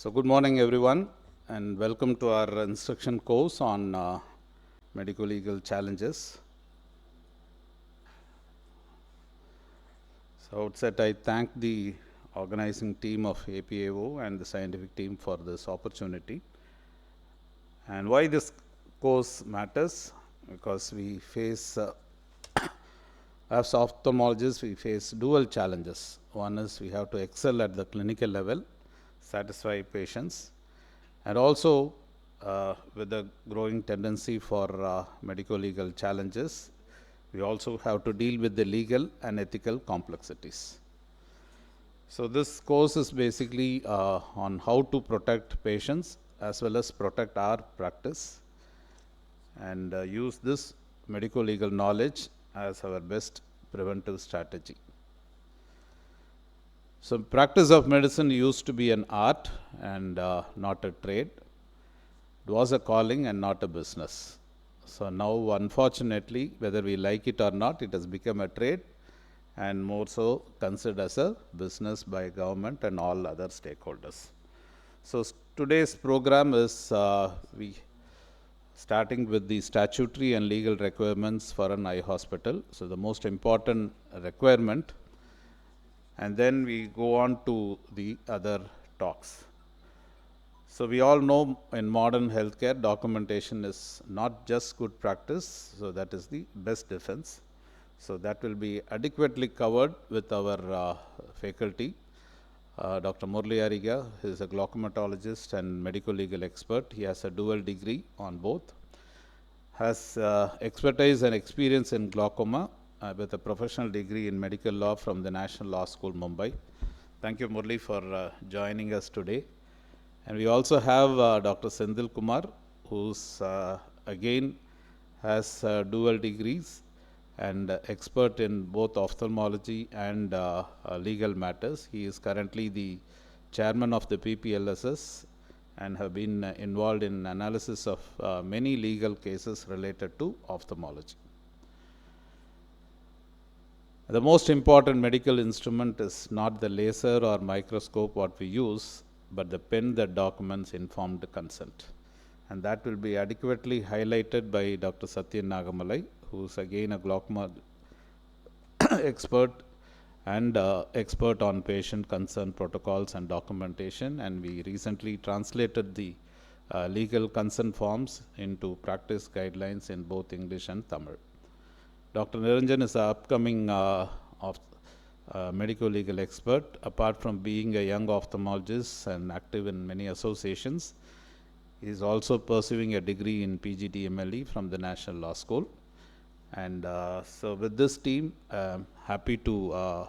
So good morning everyone and welcome to our instruction course on medical legal challenges. So outset I thank the organizing team of APAO and the scientific team for this opportunity. And why this course matters? Because we face as ophthalmologists we face dual challenges. One is we have to excel at the clinical level, satisfy patients, and also with the growing tendency for medical legal challenges, we also have to deal with the legal and ethical complexities. So this course is basically on how to protect patients as well as protect our practice and use this medical legal knowledge as our best preventive strategy. So practice of medicine used to be an art and not a trade. It was a calling and not a business. So now unfortunately, whether we like it or not, it has become a trade and more so considered as a business by government and all other stakeholders. So today's program is starting with the statutory and legal requirements for an eye hospital. So the most important requirement, and then we go on to the other talks. So we all know in modern healthcare, documentation is not just good practice, so that is the best defense. So that will be adequately covered with our faculty. Dr. Murali Ariga is a glaucomatologist and medical legal expert. He has a dual degree on both, has expertise and experience in glaucoma with a professional degree in medical law from the National Law School, Mumbai. Thank you, Murali, for joining us today. And we also have Dr. Sendil Kumar, who's again has dual degrees and expert in both ophthalmology and legal matters. He is currently the chairman of the PPLSS and have been involved in analysis of many legal cases related to ophthalmology. The most important medical instrument is not the laser or microscope what we use, but the pen that documents informed consent. And that will be adequately highlighted by Dr. Satyan Nagamalai, who is again a glaucoma expert and expert on patient consent protocols and documentation. And we recently translated the legal consent forms into practice guidelines in both English and Tamil. Dr. Niranjan is an upcoming medical legal expert. Apart from being a young ophthalmologist and active in many associations, he is also pursuing a degree in PGDMLE from the National Law School. And so with this team, I'm happy to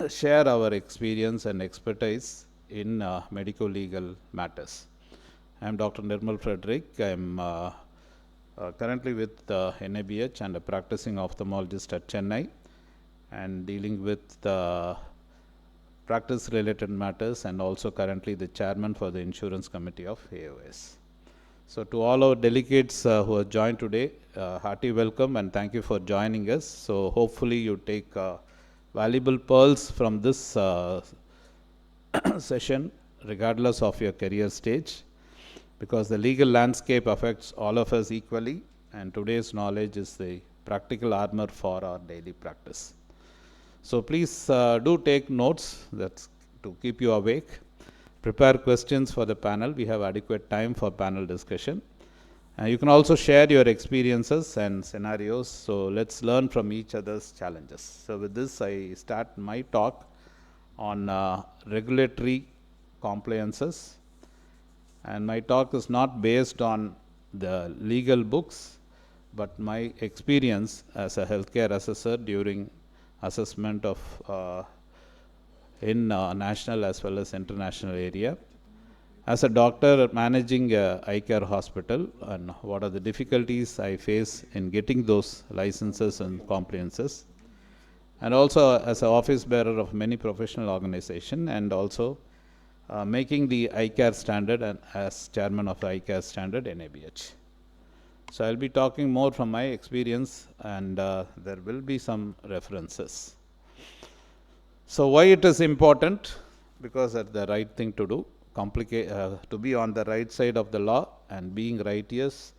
share our experience and expertise in medical legal matters. I'm Dr. Nirmal Fredrick. I'm currently with NABH and a practicing ophthalmologist at Chennai and dealing with practice related matters and also currently the chairman for the insurance committee of AIOS. So to all our delegates who have joined today, hearty welcome and thank you for joining us. So hopefully you take valuable pearls from this session regardless of your career stage, because the legal landscape affects all of us equally and today's knowledge is the practical armor for our daily practice. So please do take notes, that's to keep you awake. Prepare questions for the panel. We have adequate time for panel discussion. You can also share your experiences and scenarios. So let's learn from each other's challenges. So with this, I start my talk on regulatory compliances. And my talk is not based on the legal books, but my experience as a healthcare assessor during assessment of in national as well as international area. As a doctor managing a eye care hospital, and what are the difficulties I face in getting those licenses and compliances. And also as an office bearer of many professional organizations and also making the eye care standard and as chairman of the eye care standard NABH. So I'll be talking more from my experience and there will be some references. So why it is important? Because that's the right thing to do. to be on the right side of the law, and being righteous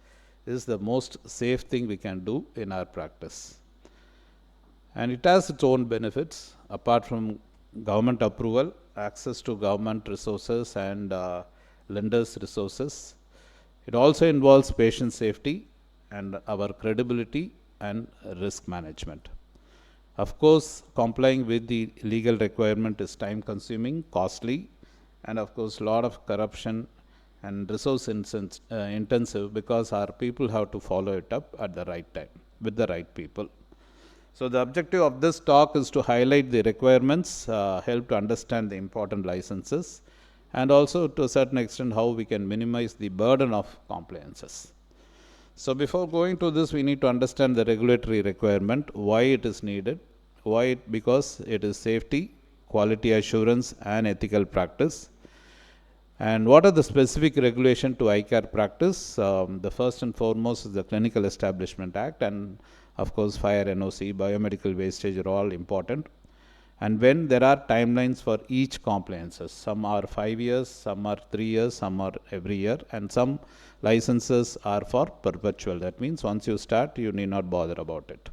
is the most safe thing we can do in our practice. And it has its own benefits apart from government approval, access to government resources and lenders' resources. It also involves patient safety and our credibility and risk management. Of course, complying with the legal requirement is time consuming, costly, and of course, a lot of corruption and resource intensive, because our people have to follow it up at the right time with the right people. So, the objective of this talk is to highlight the requirements, help to understand the important licenses, and also to a certain extent how we can minimize the burden of compliances. So, before going to this, we need to understand the regulatory requirement, why it is needed, because it is safety, quality assurance and ethical practice. And what are the specific regulation to eye care practice? The first and foremost is the Clinical Establishment Act, and of course fire NOC, biomedical wastage are all important. And when there are timelines for each compliances, some are 5 years, some are 3 years, some are every year, and some licenses are for perpetual. That means once you start, you need not bother about it.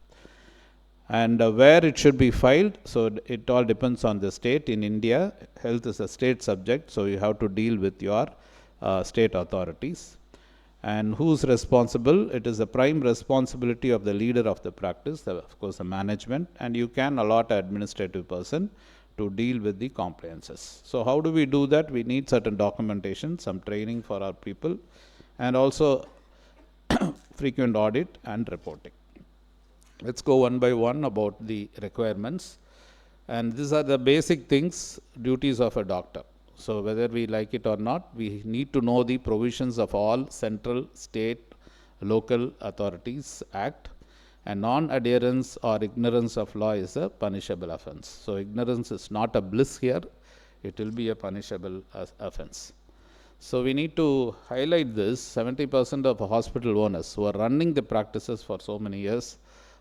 And where it should be filed, so it all depends on the state. In India, health is a state subject, so you have to deal with your state authorities. And who's responsible? It is the prime responsibility of the leader of the practice, of course the management, and you can allot an administrative person to deal with the compliances. So how do we do that? We need certain documentation, some training for our people, and also frequent audit and reporting. Let's go one by one about the requirements. And these are the basic things, duties of a doctor. So whether we like it or not, we need to know the provisions of all central, state, local authorities act, and non-adherence or ignorance of law is a punishable offense. So ignorance is not a bliss here, it will be a punishable offense. So we need to highlight this. 70% of hospital owners who are running the practices for so many years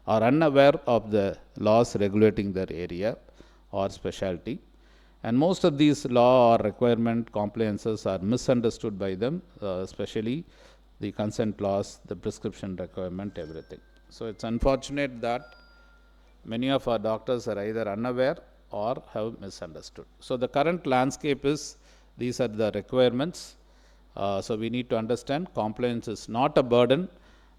are unaware of the laws regulating their area or specialty. And most of these law or requirement compliances are misunderstood by them, especially the consent laws, the prescription requirement, everything. So it's unfortunate that many of our doctors are either unaware or have misunderstood. So the current landscape is, these are the requirements. So we need to understand compliance is not a burden,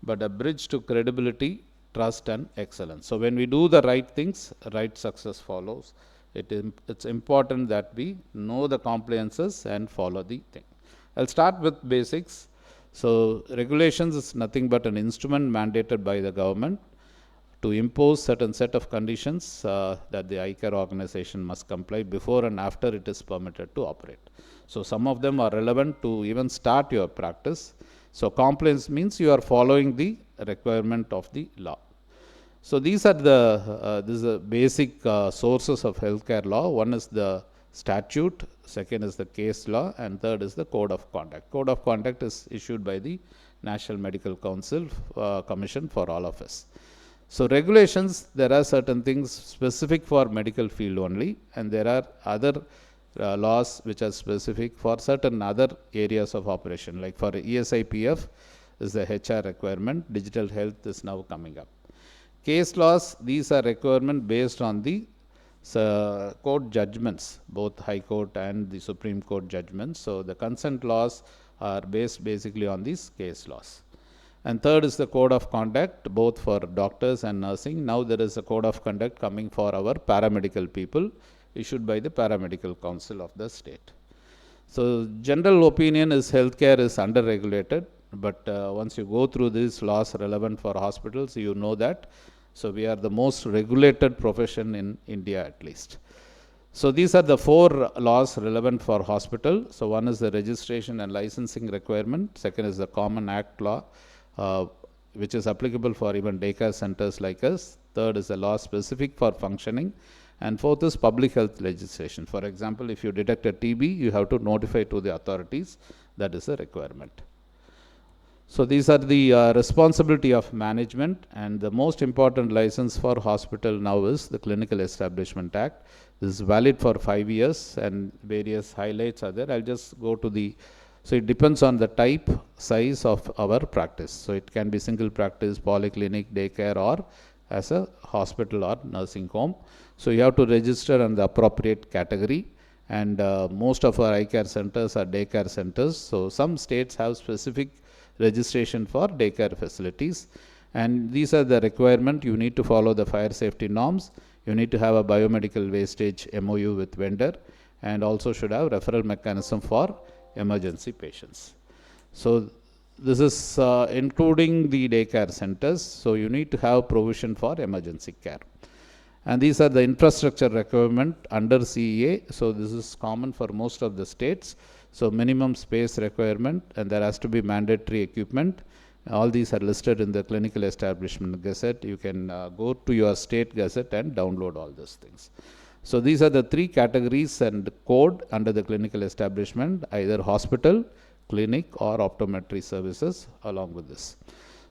but a bridge to credibility, trust and excellence. So when we do the right things, right success follows. It's important that we know the compliances and follow the thing. I'll start with basics. So regulations is nothing but an instrument mandated by the government to impose certain set of conditions that the eye care organization must comply before and after it is permitted to operate. So some of them are relevant to even start your practice. So compliance means you are following the requirement of the law. So these are the basic sources of healthcare law. One is the statute, second is the case law, and third is the code of conduct. Code of conduct is issued by the National Medical Council Commission for all of us. So regulations, there are certain things specific for medical field only, and there are other laws which are specific for certain other areas of operation. Like for ESIPF is the HR requirement, digital health is now coming up. Case laws, these are requirement based on the court judgments, both High Court and the Supreme Court judgments. So the consent laws are based basically on these case laws. And third is the code of conduct, both for doctors and nursing. Now there is a code of conduct coming for our paramedical people, issued by the Paramedical Council of the state. So general opinion is healthcare is under-regulated, but once you go through these laws relevant for hospitals, you know that. So we are the most regulated profession in India at least. So these are the 4 laws relevant for hospital. So one is the registration and licensing requirement. Second is the Common Act law, which is applicable for even daycare centers like us. Third is the law specific for functioning. And fourth is public health legislation. For example, if you detect a TB, you have to notify to the authorities. That is a requirement. So these are the responsibility of management, and the most important license for hospital now is the Clinical Establishment Act. This is valid for 5 years and various highlights are there. I'll just go to the, so it depends on the type, size of our practice. So it can be single practice, polyclinic, daycare, or as a hospital or nursing home. So you have to register on the appropriate category, and most of our eye care centers are daycare centers. So some states have specific registration for daycare facilities, and these are the requirement. You need to follow the fire safety norms, you need to have a biomedical wastage MOU with vendor, and also should have referral mechanism for emergency patients. So this is including the daycare centers, so you need to have provision for emergency care. And these are the infrastructure requirement under CEA. So this is common for most of the states. So minimum space requirement, and there has to be mandatory equipment. All these are listed in the Clinical Establishment Gazette. You can go to your state gazette and download all those things. So these are the 3 categories and code under the clinical establishment, either hospital, clinic, or optometry services along with this.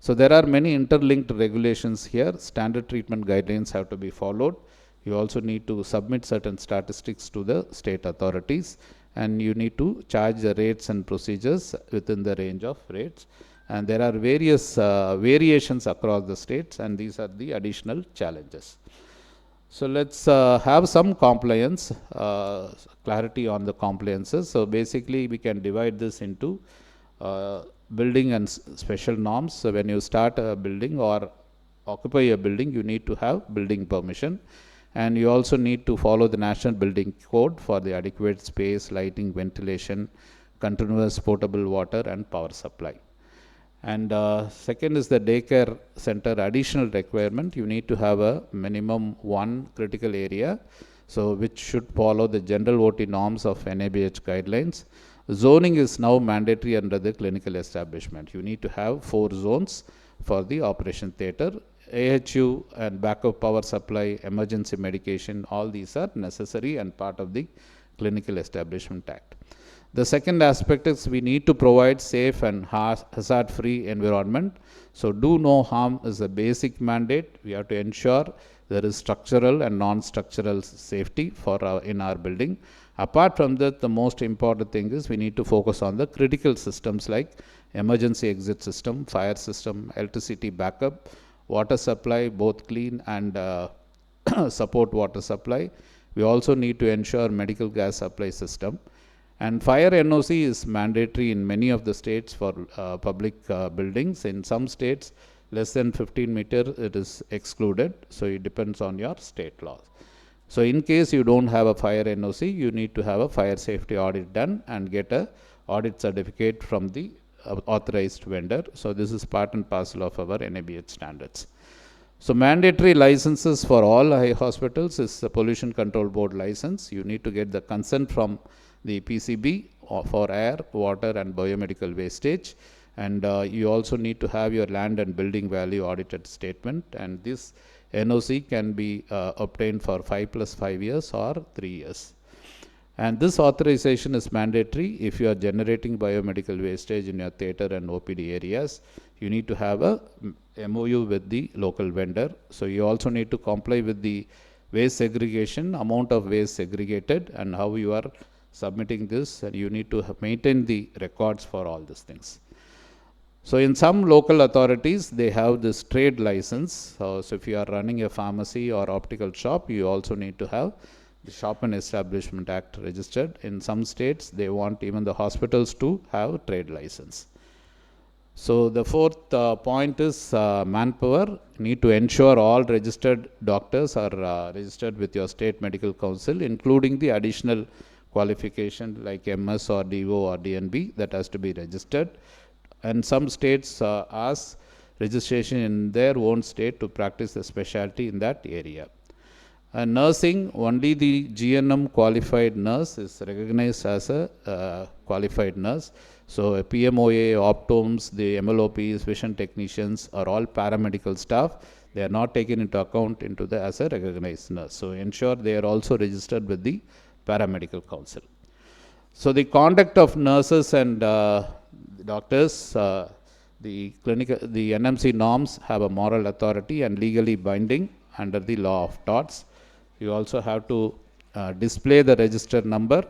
So there are many interlinked regulations here. Standard treatment guidelines have to be followed. You also need to submit certain statistics to the state authorities, and you need to charge the rates and procedures within the range of rates. And there are various variations across the states, and these are the additional challenges. So let's have some compliance, clarity on the compliances. So basically we can divide this into building and special norms. So when you start a building or occupy a building, you need to have building permission, and you also need to follow the National Building Code for the adequate space, lighting, ventilation, continuous potable water, and power supply. And second is the daycare center additional requirement. You need to have a minimum 1 critical area, so which should follow the general OT norms of NABH guidelines. Zoning is now mandatory under the clinical establishment. You need to have 4 zones for the operation theatre. AHU and backup power supply, emergency medication, all these are necessary and part of the Clinical Establishment Act. The second aspect is we need to provide safe and hazard-free environment. So do no harm is a basic mandate. We have to ensure there is structural and non-structural safety for in our building. Apart from that, the most important thing is we need to focus on the critical systems like emergency exit system, fire system, electricity backup, water supply, both clean and support water supply. We also need to ensure medical gas supply system. And fire NOC is mandatory in many of the states for public buildings. In some states, less than 15 meters, it is excluded. So it depends on your state laws. So in case you don't have a fire NOC, you need to have a fire safety audit done and get a audit certificate from the authorized vendor. So this is part and parcel of our NABH standards. So mandatory licenses for all eye hospitals is the Pollution Control Board license. You need to get the consent from the PCB for air, water, and biomedical wastage. And you also need to have your land and building value audited statement. And this NOC can be obtained for 5 + 5 years or 3 years. And this authorization is mandatory if you are generating biomedical wastage in your theatre and OPD areas. You need to have a MOU with the local vendor. So you also need to comply with the waste segregation, amount of waste segregated, and how you are submitting this, and you need to maintain the records for all these things. So in some local authorities, they have this trade license. So if you are running a pharmacy or optical shop, you also need to have the Shop and Establishment Act registered. In some states, they want even the hospitals to have trade license. So the fourth point is manpower. You need to ensure all registered doctors are registered with your state medical council, including the additional qualification like MS or DO or DNB that has to be registered. And some states ask registration in their own state to practice the specialty in that area. Nursing, only the GNM qualified nurse is recognized as a qualified nurse. So a PMOA, optomes, the MLOPs, vision technicians are all paramedical staff. They are not taken into account as a recognized nurse. So ensure they are also registered with the paramedical council. So the conduct of nurses and doctors, The NMC norms have a moral authority and legally binding under the law of torts. You also have to display the register number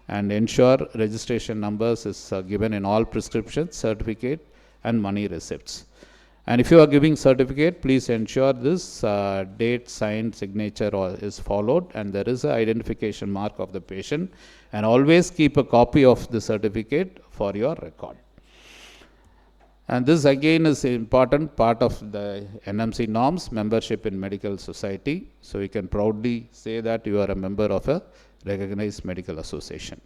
and ensure registration numbers is given in all prescriptions, certificate and money receipts. And if you are giving certificate, please ensure this date, sign, signature is followed, and there is an identification mark of the patient, and always keep a copy of the certificate for your record. And this again is an important part of the NMC norms, membership in medical society. So you can proudly say that you are a member of a recognized medical association.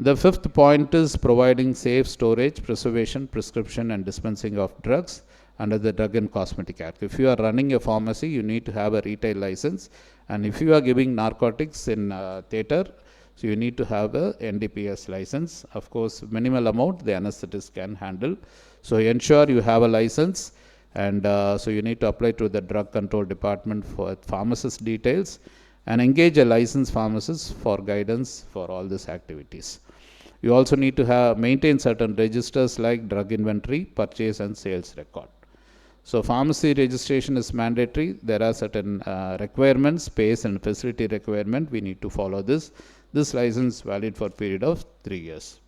The fifth point is providing safe storage, preservation, prescription and dispensing of drugs under the Drug and Cosmetic Act. If you are running a pharmacy, you need to have a retail license, and if you are giving narcotics in theater, so you need to have a NDPS license. Of course, minimal amount the anesthetist can handle. So ensure you have a license, and so you need to apply to the Drug Control Department for pharmacist details and engage a licensed pharmacist for guidance for all these activities. You also need to maintain certain registers like drug inventory, purchase and sales record. So pharmacy registration is mandatory. There are certain requirements, space and facility requirement. We need to follow this. This license valid for a period of 3 years.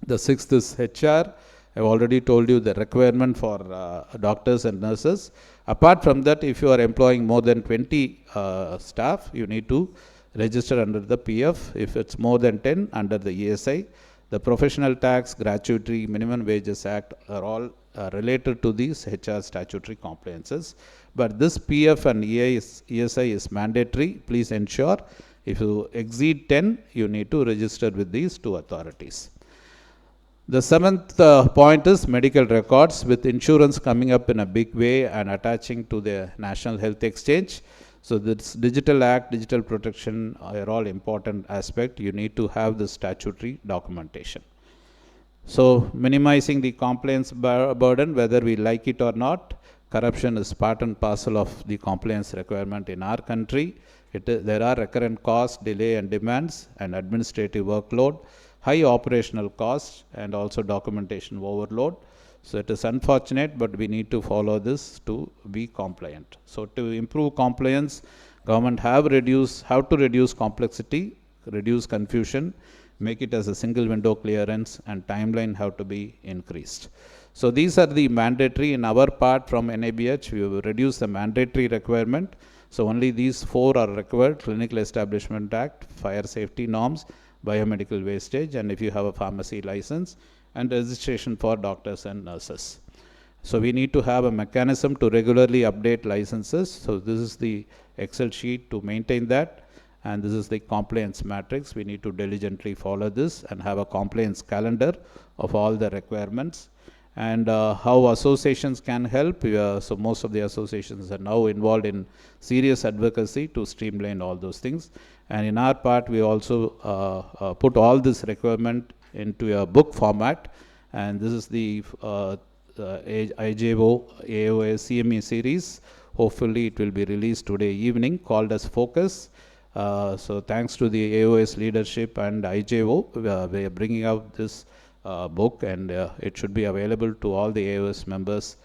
The sixth is HR. I've already told you the requirement for doctors and nurses. Apart from that, if you are employing more than 20 staff, you need to register under the PF. If it's more than 10, under the ESI. The Professional Tax, Gratuity, Minimum Wages Act are all related to these HR statutory compliances. But this PF and ESI is mandatory. Please ensure if you exceed 10, you need to register with these two authorities. The seventh point is medical records. With insurance coming up in a big way and attaching to the National Health Exchange, so this Digital Act, digital protection are all important aspect. You need to have the statutory documentation. So minimizing the compliance burden, whether we like it or not, corruption is part and parcel of the compliance requirement in our country. There are recurrent costs, delay and demands and administrative workload, high operational costs and also documentation overload. So it is unfortunate, but we need to follow this to be compliant. So to improve compliance, government have to reduce complexity, reduce confusion, make it as a single window clearance, and timeline have to be increased. So these are the mandatory. In our part from NABH, we will reduce the mandatory requirement. So only these 4 are required: Clinical Establishment Act, Fire Safety Norms, Biomedical Wastage, and if you have a pharmacy license, and registration for doctors and nurses. So we need to have a mechanism to regularly update licenses. So this is the Excel sheet to maintain that, and this is the compliance matrix. We need to diligently follow this and have a compliance calendar of all the requirements. And how associations can help. So most of the associations are now involved in serious advocacy to streamline all those things. And in our part, we also put all this requirement into a book format, and this is the IJO AIOS CME series. Hopefully it will be released today evening, called as Focus. So thanks to the AIOS leadership and IJO, we are bringing out this book, and it should be available to all the AIOS members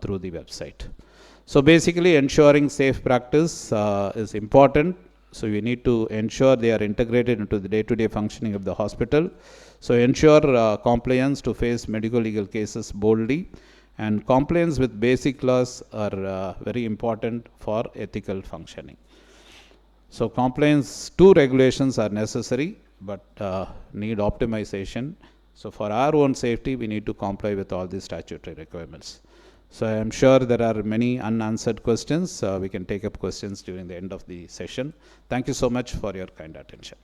through the website. So basically ensuring safe practice is important. So we need to ensure they are integrated into the day-to-day functioning of the hospital. So ensure compliance to face medical legal cases boldly, and compliance with basic laws are very important for ethical functioning. So compliance to regulations are necessary, but need optimization. So for our own safety, we need to comply with all these statutory requirements. So I am sure there are many unanswered questions. We can take up questions during the end of the session. Thank you so much for your kind attention.